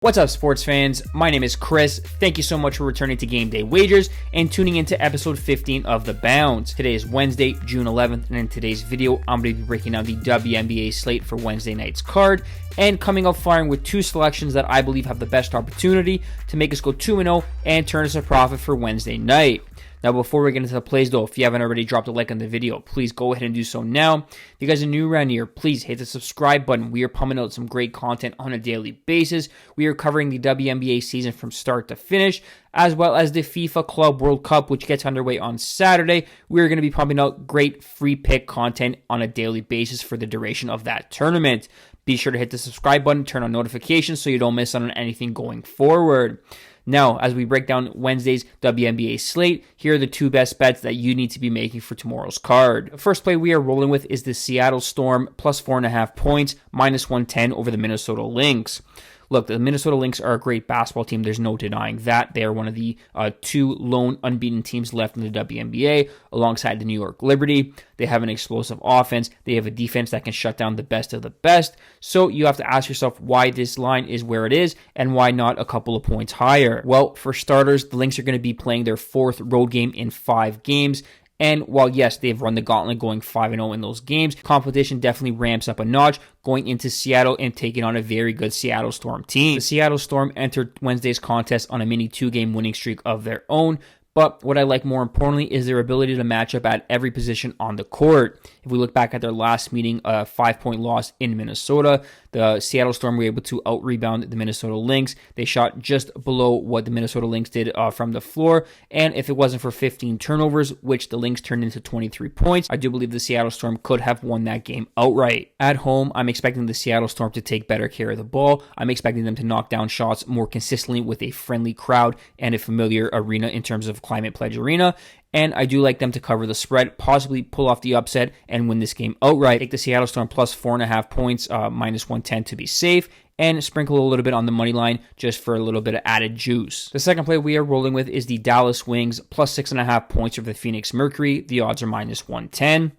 What's up, sports fans? My name is Chris. Thank you so much for returning to Game Day Wagers and tuning into episode 15 of The Bounce. Today is Wednesday, June 11th, and in today's video, I'm going to be breaking down the WNBA slate for Wednesday night's card and coming up firing with two selections that I believe have the best opportunity to make us go 2-0 and turn us a profit for Wednesday night. Now, before we get into the plays, though, if you haven't already dropped a like on the video, please go ahead and do so now. If you guys are new around here, please hit the subscribe button. We are pumping out some great content on a daily basis. We are covering the WNBA season from start to finish, as well as the FIFA Club World Cup, which gets underway on Saturday. We are going to be pumping out great free pick content on a daily basis for the duration of that tournament. Be sure to hit the subscribe button, turn on notifications so you don't miss out on anything going forward. Now, as we break down Wednesday's WNBA slate, here are the two best bets that you need to be making for tomorrow's card. The first play we are rolling with is the Seattle Storm plus 4.5 points, minus 110 over the Minnesota Lynx. Look, the Minnesota Lynx are a great basketball team. There's no denying that. They are one of the two lone unbeaten teams left in the WNBA alongside the New York Liberty. They have an explosive offense. They have a defense that can shut down the best of the best. So you have to ask yourself why this line is where it is and why not a couple of points higher. Well, for starters, the Lynx are going to be playing their fourth road game in 5 games. And while, yes, they've run the gauntlet going 5-0 in those games, competition definitely ramps up a notch going into Seattle and taking on a very good Seattle Storm team. The Seattle Storm entered Wednesday's contest on a mini 2-game winning streak of their own. But what I like more importantly is their ability to match up at every position on the court. If we look back at their last meeting, a 5-point loss in Minnesota, the Seattle Storm were able to out-rebound the Minnesota Lynx. They shot just below what the Minnesota Lynx did from the floor. And if it wasn't for 15 turnovers, which the Lynx turned into 23 points, I do believe the Seattle Storm could have won that game outright. At home, I'm expecting the Seattle Storm to take better care of the ball. I'm expecting them to knock down shots more consistently with a friendly crowd and a familiar arena in terms of Climate Pledge Arena. And I do like them to cover the spread, possibly pull off the upset and win this game outright. Take the Seattle Storm plus 4.5 points, minus 110 to be safe, and sprinkle a little bit on the money line just for a little bit of added juice. The second play we are rolling with is the Dallas Wings plus 6.5 points over the Phoenix Mercury. The odds are minus 110.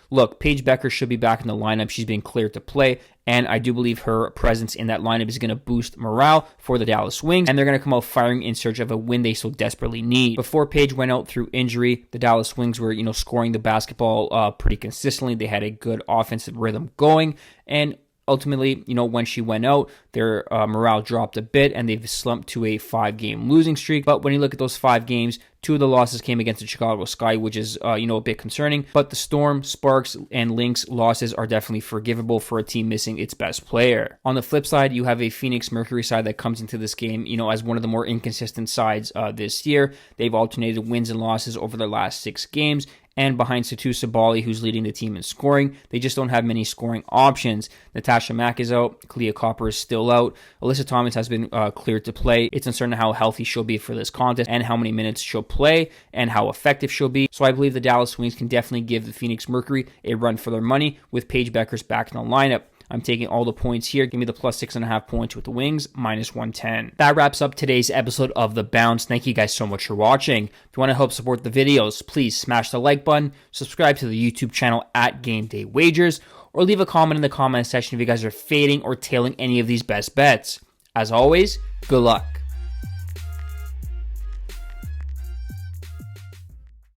Look, Paige Becker should be back in the lineup. She's been cleared to play, and I do believe her presence in that lineup is going to boost morale for the Dallas Wings, and they're going to come out firing in search of a win they so desperately need. Before Paige went out through injury, the Dallas Wings were, scoring the basketball pretty consistently. They had a good offensive rhythm going, and ultimately, when she went out, their morale dropped a bit, and they've slumped to a 5-game losing streak. But when you look at those 5 games, 2 of the losses came against the Chicago Sky, which is, a bit concerning. But the Storm, Sparks, and Lynx losses are definitely forgivable for a team missing its best player. On the flip side, you have a Phoenix Mercury side that comes into this game, as one of the more inconsistent sides this year. They've alternated wins and losses over their last 6 games. And behind Satu Sabali, who's leading the team in scoring, they just don't have many scoring options. Natasha Mack is out. Clea Copper is still out. Alyssa Thomas has been cleared to play. It's uncertain how healthy she'll be for this contest and how many minutes she'll play and how effective she'll be. So I believe the Dallas Wings can definitely give the Phoenix Mercury a run for their money with Paige Beckers back in the lineup. I'm taking all the points here. Give me the plus 6.5 points with the Wings, minus 110. That wraps up today's episode of The Bounce. Thank you guys so much for watching. If you want to help support the videos, please smash the like button, subscribe to the YouTube channel at Game Day Wagers, or leave a comment in the comment section if you guys are fading or tailing any of these best bets. As always, good luck.